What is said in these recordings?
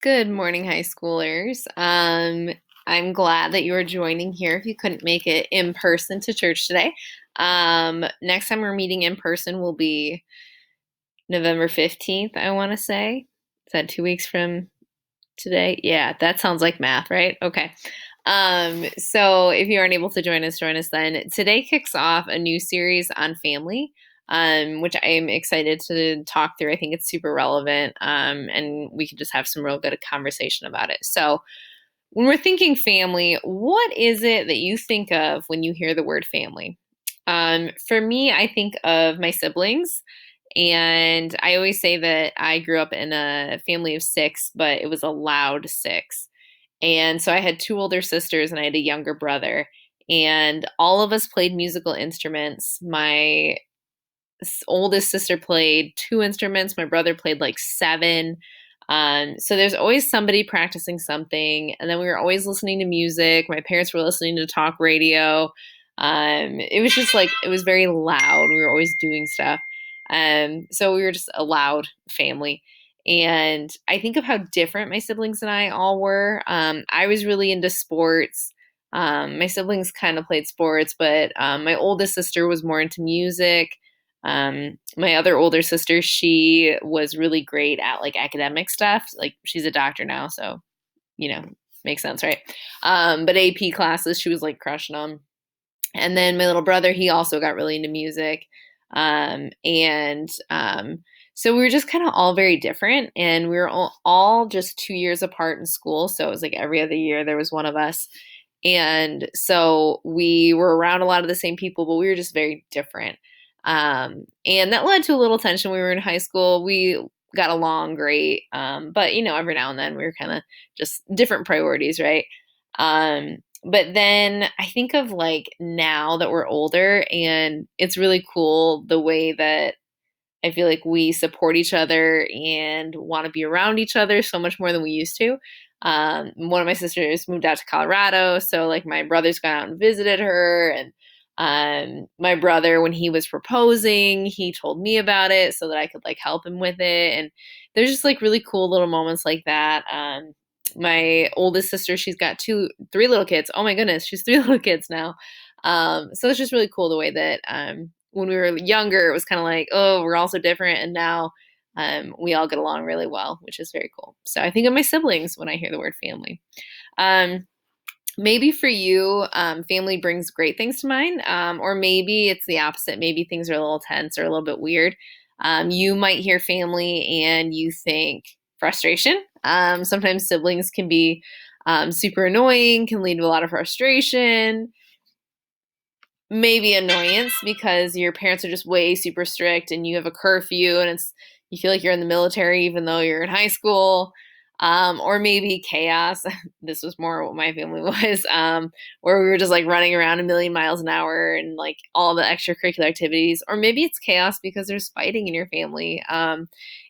Good morning, high schoolers. I'm glad that you are joining here if you couldn't make it in person to church today. Next time we're meeting in person will be November 15th, I want to say. Is that 2 weeks from today? Yeah, that sounds like math, right? Okay. So if you aren't able to join us then. Today kicks off a new series on family, which I'm excited to talk through. I think it's super relevant, and we can just have some real good conversation about it. So when we're thinking family, what is it that you think of when you hear the word family? For me, I think of my siblings. And I always say that I grew up in a family of six, but it was a loud six. And so I had two older sisters and I had a younger brother. And all of us played musical instruments. My oldest sister played two instruments. My brother played like seven. So there's always somebody practicing something. And then we were always listening to music. My parents were listening to talk radio. It was just like, it was very loud. We were always doing stuff. So we were just a loud family. And I think of how different my siblings and I all were. I was really into sports. My siblings kind of played sports, but my oldest sister was more into music. My other older sister, she was really great at like academic stuff. Like she's a doctor now, so you know, makes sense, right? But AP classes, she was like crushing them. And then my little brother, he also got really into music. And So we were just kind of all very different, and we were all just 2 years apart in school. So it was like every other year there was one of us. And so we were around a lot of the same people, but we were just very different. And that led to a little tension when we were in high school. We got along great. But every now and then we were kind of just different priorities, right? But then I think of like now that we're older, and it's really cool the way that I feel like we support each other and want to be around each other so much more than we used to. One of my sisters moved out to Colorado, so like my brother's gone out and visited her, and my brother, when he was proposing, he told me about it so that I could like help him with it. And there's just like really cool little moments like that. My oldest sister, she's got three little kids. Oh my goodness, she's three little kids now. So it's just really cool the way that when we were younger, it was kind of like, oh, we're all so different. And now we all get along really well, which is very cool. So I think of my siblings when I hear the word family. Um, Maybe for you, family brings great things to mind, or maybe it's the opposite. Maybe things are a little tense or a little bit weird. You might hear family and you think frustration. Sometimes siblings can be super annoying, can lead to a lot of frustration, maybe annoyance because your parents are just way super strict and you have a curfew and you feel like you're in the military even though you're in high school. Or maybe chaos. This was more what my family was, where we were just like running around a million miles an hour and like all the extracurricular activities. Or maybe it's chaos because there's fighting in your family.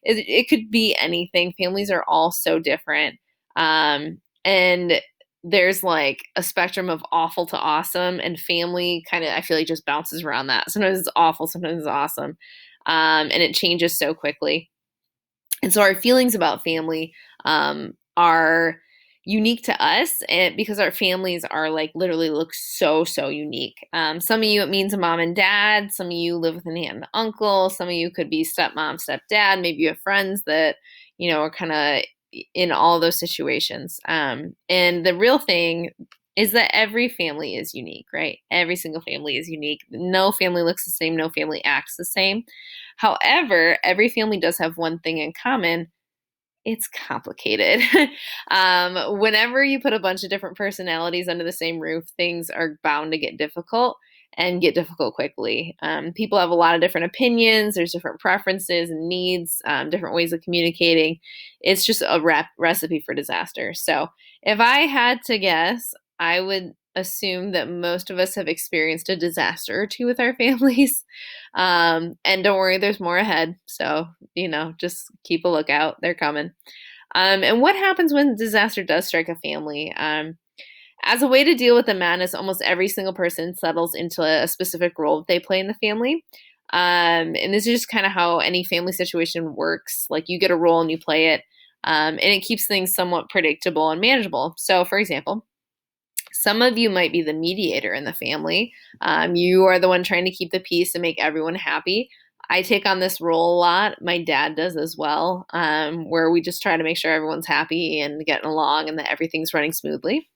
It could be anything. Families are all so different. And there's like a spectrum of awful to awesome, and family kind of, I feel like, just bounces around that. Sometimes it's awful, sometimes it's awesome. And it changes so quickly. And so our feelings about family are unique to us, and because our families are like literally look so unique. Some of you, it means a mom and dad. Some of you live with an aunt and uncle. Some of you could be stepmom, stepdad. Maybe you have friends that are kind of in all those situations. And the real thing is that every family is unique, right? Every single family is unique. No family looks the same. No family acts the same. However, every family does have one thing in common. It's complicated. Whenever you put a bunch of different personalities under the same roof, things are bound to get difficult and get difficult quickly. People have a lot of different opinions. There's different preferences and needs, different ways of communicating. It's just a recipe for disaster. So if I had to guess, I would assume that most of us have experienced a disaster or two with our families. And don't worry, there's more ahead. So, just keep a lookout. They're coming. And what happens when disaster does strike a family? As a way to deal with the madness, almost every single person settles into a specific role that they play in the family. And this is just kind of how any family situation works. Like you get a role and you play it. And it keeps things somewhat predictable and manageable. So, for example, some of you might be the mediator in the family. You are the one trying to keep the peace and make everyone happy. I take on this role a lot. My dad does as well, where we just try to make sure everyone's happy and getting along and that everything's running smoothly.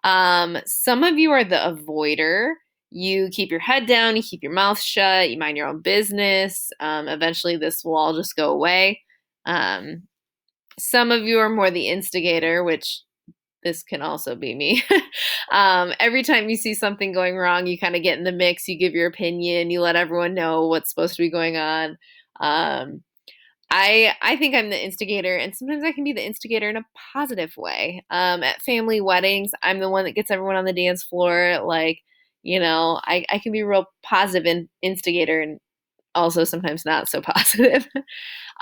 Some of you are the avoider. You keep your head down, you keep your mouth shut, you mind your own business. Eventually, this will all just go away. Um, some of you are more the instigator, which this can also be me. Every time you see something going wrong, you kind of get in the mix, you give your opinion, you let everyone know what's supposed to be going on. Um, I think I'm the instigator, and sometimes I can be the instigator in a positive way. At family weddings, I'm the one that gets everyone on the dance floor. Like, I can be a real positive instigator and also sometimes not so positive.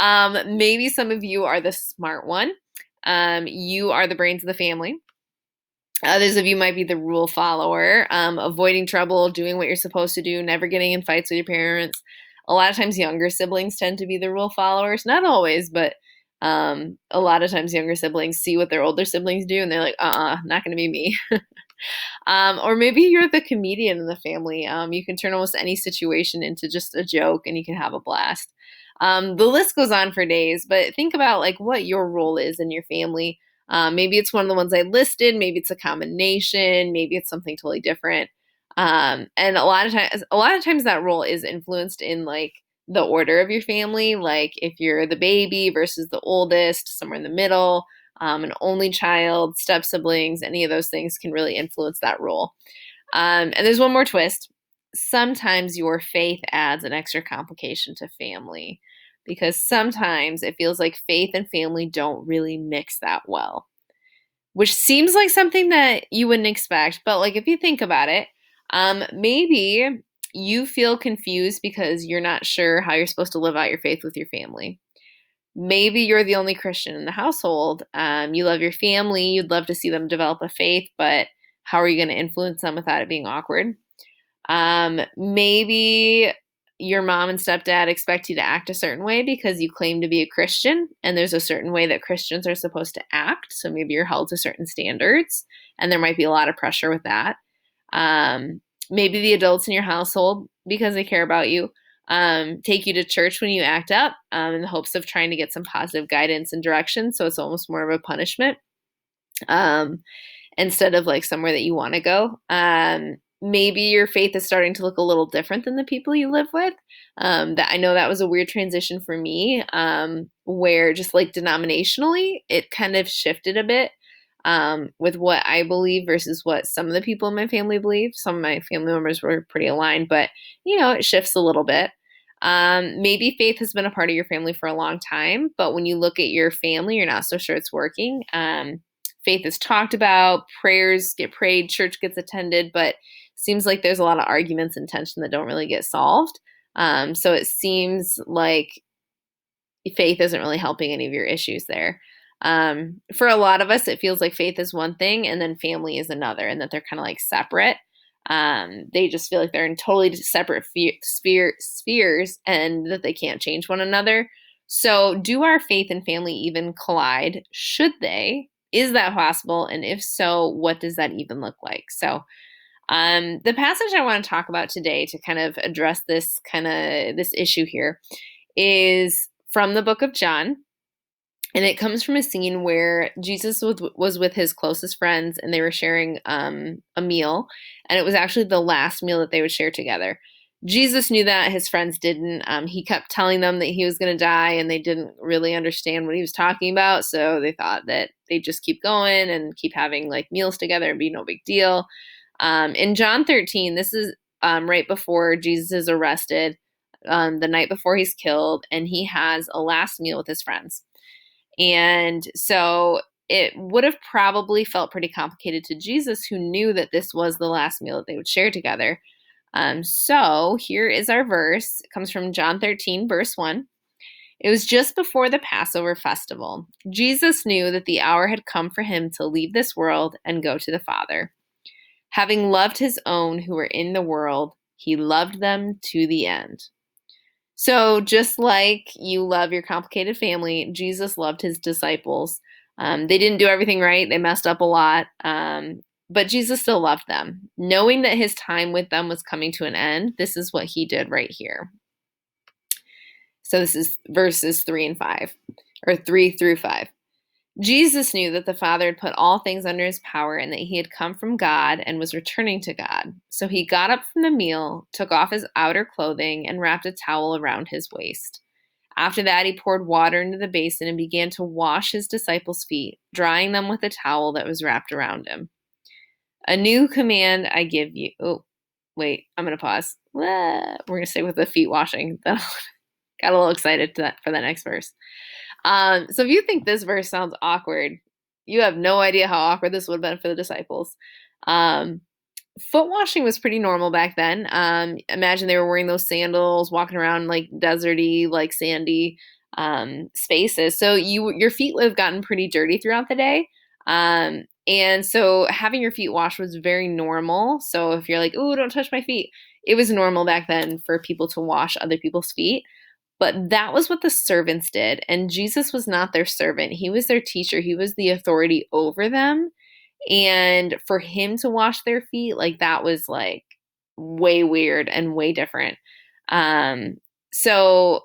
Maybe some of you are the smart one. You are the brains of the family. Others of you might be the rule follower, avoiding trouble, doing what you're supposed to do, never getting in fights with your parents. A lot of times, younger siblings tend to be the rule followers. Not always, but a lot of times, younger siblings see what their older siblings do, and they're like, not going to be me. Or maybe you're the comedian in the family. You can turn almost any situation into just a joke and you can have a blast. The list goes on for days, but think about like what your role is in your family. Maybe it's one of the ones I listed. Maybe it's a combination. Maybe it's something totally different. And a lot of times that role is influenced in like the order of your family. Like if you're the baby versus the oldest, somewhere in the middle, an only child, step siblings, any of those things can really influence that role. And there's one more twist. Sometimes your faith adds an extra complication to family because sometimes it feels like faith and family don't really mix that well, which seems like something that you wouldn't expect. But like if you think about it, maybe you feel confused because you're not sure how you're supposed to live out your faith with your family. Maybe you're the only Christian in the household. You love your family. You'd love to see them develop a faith, but how are you going to influence them without it being awkward? Maybe your mom and stepdad expect you to act a certain way because you claim to be a Christian, and there's a certain way that Christians are supposed to act. So maybe you're held to certain standards, and there might be a lot of pressure with that. Maybe the adults in your household, because they care about you, take you to church when you act up in the hopes of trying to get some positive guidance and direction. So it's almost more of a punishment instead of like somewhere that you want to go. Maybe your faith is starting to look a little different than the people you live with. That I know that was a weird transition for me, where just like denominationally, it kind of shifted a bit with what I believe versus what some of the people in my family believe. Some of my family members were pretty aligned, but it shifts a little bit. Maybe faith has been a part of your family for a long time, but when you look at your family, you're not so sure it's working. Faith is talked about, prayers get prayed, church gets attended, but seems like there's a lot of arguments and tension that don't really get solved. So it seems like faith isn't really helping any of your issues there. For a lot of us, it feels like faith is one thing and then family is another, and that they're kind of like separate. They just feel like they're in totally separate spheres and that they can't change one another. So, do our faith and family even collide? Should they? Is that possible? And if so, what does that even look like? So, the passage I want to talk about today to kind of address this issue here is from the book of John. And it comes from a scene where Jesus was with his closest friends and they were sharing a meal. And it was actually the last meal that they would share together. Jesus knew that, his friends didn't. He kept telling them that he was going to die and they didn't really understand what he was talking about. So they thought that they'd just keep going and keep having like meals together and be no big deal. In John 13, this is right before Jesus is arrested, the night before he's killed, and he has a last meal with his friends. And so it would have probably felt pretty complicated to Jesus, who knew that this was the last meal that they would share together. So here is our verse. It comes from John 13, verse 1. It was just before the Passover festival. Jesus knew that the hour had come for him to leave this world and go to the Father. Having loved his own who were in the world, he loved them to the end. So, just like you love your complicated family, Jesus loved his disciples. They didn't do everything right, they messed up a lot, but Jesus still loved them. Knowing that his time with them was coming to an end, this is what he did right here. So, this is verses 3 and 5, or 3 through 5. Jesus knew that the Father had put all things under his power and that he had come from God and was returning to God. So he got up from the meal, took off his outer clothing, and wrapped a towel around his waist. After that, he poured water into the basin and began to wash his disciples' feet, drying them with a towel that was wrapped around him. A new command I give you. Oh, wait, I'm going to pause. We're going to stay with the feet washing. Got a little excited for the next verse. So if you think this verse sounds awkward, you have no idea how awkward this would have been for the disciples. Foot washing was pretty normal back then. Imagine they were wearing those sandals, walking around like deserty, like sandy spaces. So your feet would have gotten pretty dirty throughout the day. And so having your feet washed was very normal. So if you're like, "Ooh, don't touch my feet," it was normal back then for people to wash other people's feet. But that was what the servants did. And Jesus was not their servant. He was their teacher. He was the authority over them. And for him to wash their feet, like that was like way weird and way different. So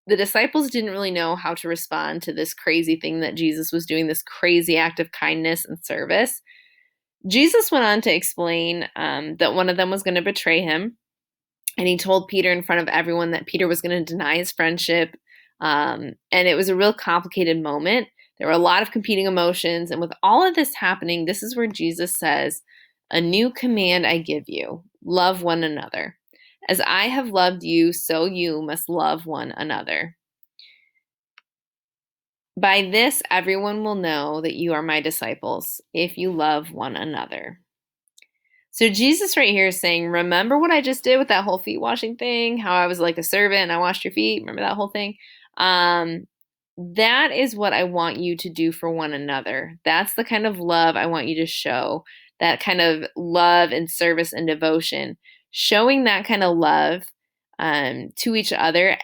the disciples didn't really know how to respond to this crazy thing that Jesus was doing, this crazy act of kindness and service. Jesus went on to explain that one of them was going to betray him. And he told Peter in front of everyone that Peter was going to deny his friendship. And it was a real complicated moment. There were a lot of competing emotions. And with all of this happening, this is where Jesus says, "A new command I give you, love one another. As I have loved you, so you must love one another. By this, everyone will know that you are my disciples, if you love one another." So Jesus right here is saying, remember what I just did with that whole feet washing thing? How I was like a servant and I washed your feet? Remember that whole thing? That is what I want you to do for one another. That's the kind of love I want you to show. That kind of love and service and devotion. Showing that kind of love to each other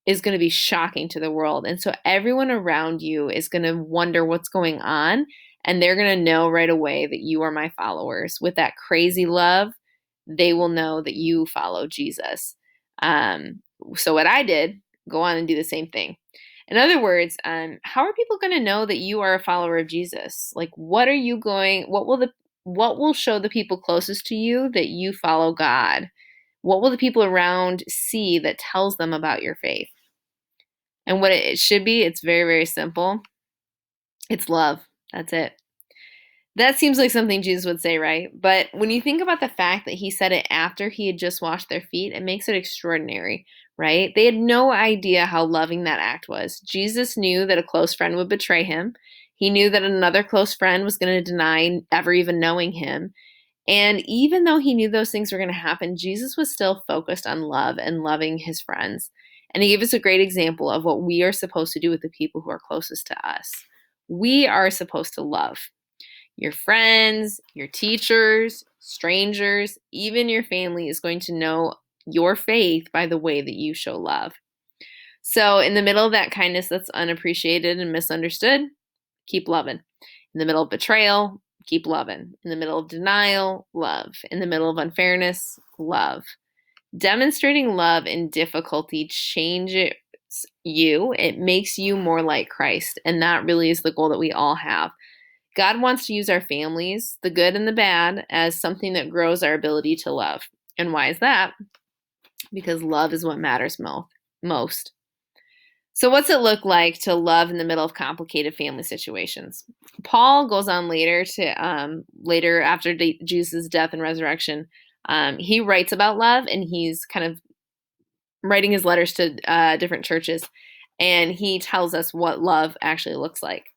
is going to be shocking to the world. And so everyone around you is going to wonder what's going on. And they're going to know right away that you are my followers. With that crazy love, they will know that you follow Jesus. So what I did, go on and do the same thing. In other words, how are people going to know that you are a follower of Jesus? Like, what will show the people closest to you that you follow God? What will the people around see that tells them about your faith? And what it should be, it's very, very simple. It's love. That's it. That seems like something Jesus would say, right? But when you think about the fact that he said it after he had just washed their feet, it makes it extraordinary, right? They had no idea how loving that act was. Jesus knew that a close friend would betray him. He knew that another close friend was going to deny ever even knowing him. And even though he knew those things were going to happen, Jesus was still focused on love and loving his friends. And he gave us a great example of what we are supposed to do with the people who are closest to us. We are supposed to love your friends, your teachers, strangers, even your family is going to know your faith by the way that you show love. So, in the middle of that kindness that's unappreciated and misunderstood, keep loving. In the middle of betrayal, keep loving. In the middle of denial, love. In the middle of unfairness, love. Demonstrating love in difficulty changes you. It makes you more like Christ. And that really is the goal that we all have. God wants to use our families, the good and the bad, as something that grows our ability to love. And why is that? Because love is what matters most. So what's it look like to love in the middle of complicated family situations? Paul goes on later after Jesus' death and resurrection. He writes about love, and he's kind of writing his letters to different churches, and he tells us what love actually looks like.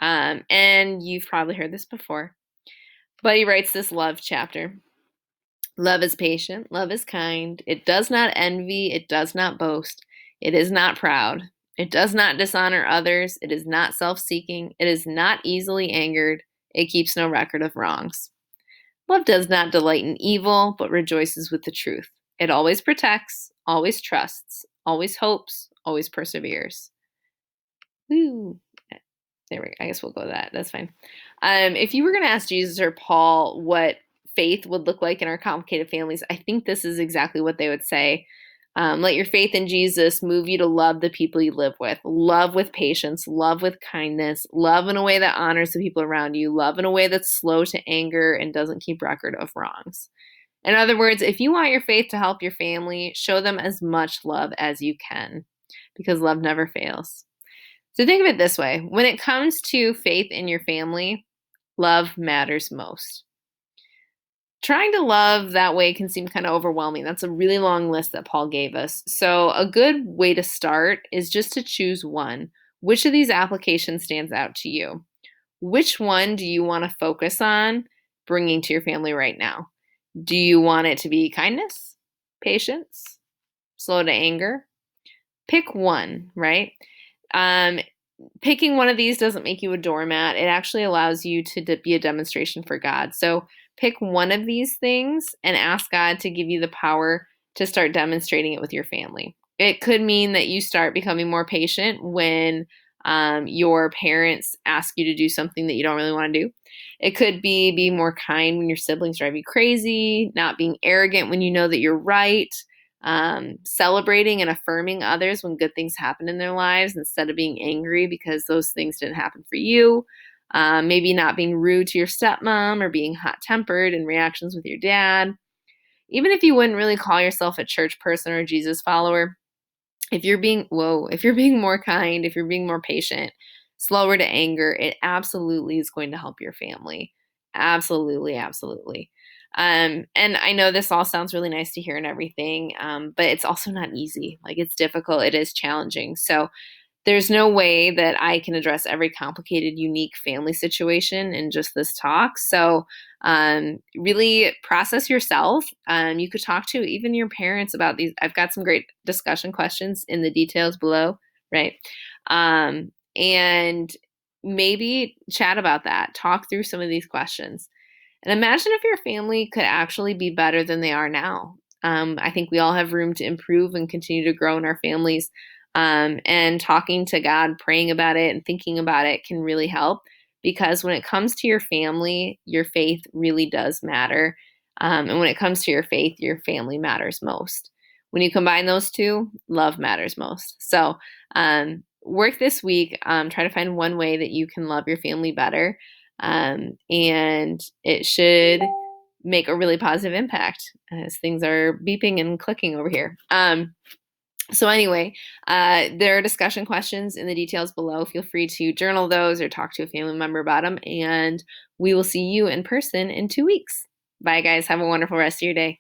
And you've probably heard this before, but he writes this love chapter. Love is patient, love is kind, it does not envy, it does not boast, it is not proud, it does not dishonor others, it is not self-seeking, it is not easily angered, it keeps no record of wrongs. Love does not delight in evil, but rejoices with the truth. It always protects, always trusts, always hopes, always perseveres. Woo. There we go. I guess we'll go with that. That's fine. If you were going to ask Jesus or Paul what faith would look like in our complicated families, I think this is exactly what they would say. Let your faith in Jesus move you to love the people you live with, love with patience, love with kindness, love in a way that honors the people around you, love in a way that's slow to anger and doesn't keep record of wrongs. In other words, if you want your faith to help your family, show them as much love as you can, because love never fails. So think of it this way. When it comes to faith in your family, love matters most. Trying to love that way can seem kind of overwhelming. That's a really long list that Paul gave us. So a good way to start is just to choose one. Which of these applications stands out to you? Which one do you want to focus on bringing to your family right now? Do you want it to be kindness, patience, slow to anger? Pick one, right? Um, Picking one of these doesn't make you a doormat. It actually allows you to be a demonstration for God. So pick one of these things and ask God to give you the power to start demonstrating it with your family. It could mean that you start becoming more patient when your parents ask you to do something that you don't really want to do. It could be being more kind when your siblings drive you crazy, not being arrogant when you know that you're right, celebrating and affirming others when good things happen in their lives instead of being angry because those things didn't happen for you. Maybe not being rude to your stepmom or being hot tempered in reactions with your dad. Even if you wouldn't really call yourself a church person or a Jesus follower, if you're being more kind, if you're being more patient, slower to anger, it absolutely is going to help your family. Absolutely, absolutely. And I know this all sounds really nice to hear and everything, but it's also not easy. Like, it's difficult, it is challenging. So there's no way that I can address every complicated, unique family situation in just this talk. So, really process yourself. You could talk to even your parents about these. I've got some great discussion questions in the details below, right? And maybe chat about that. Talk through some of these questions. And imagine if your family could actually be better than they are now. I think we all have room to improve and continue to grow in our families. And talking to God, praying about it, and thinking about it can really help, because when it comes to your family, your faith really does matter. And when it comes to your faith, your family matters most. When you combine those two, love matters most. So work this week. Try to find one way that you can love your family better. And it should make a really positive impact, as things are beeping and clicking over here. So anyway, there are discussion questions in the details below. Feel free to journal those or talk to a family member about them. And we will see you in person in 2 weeks. Bye, guys. Have a wonderful rest of your day.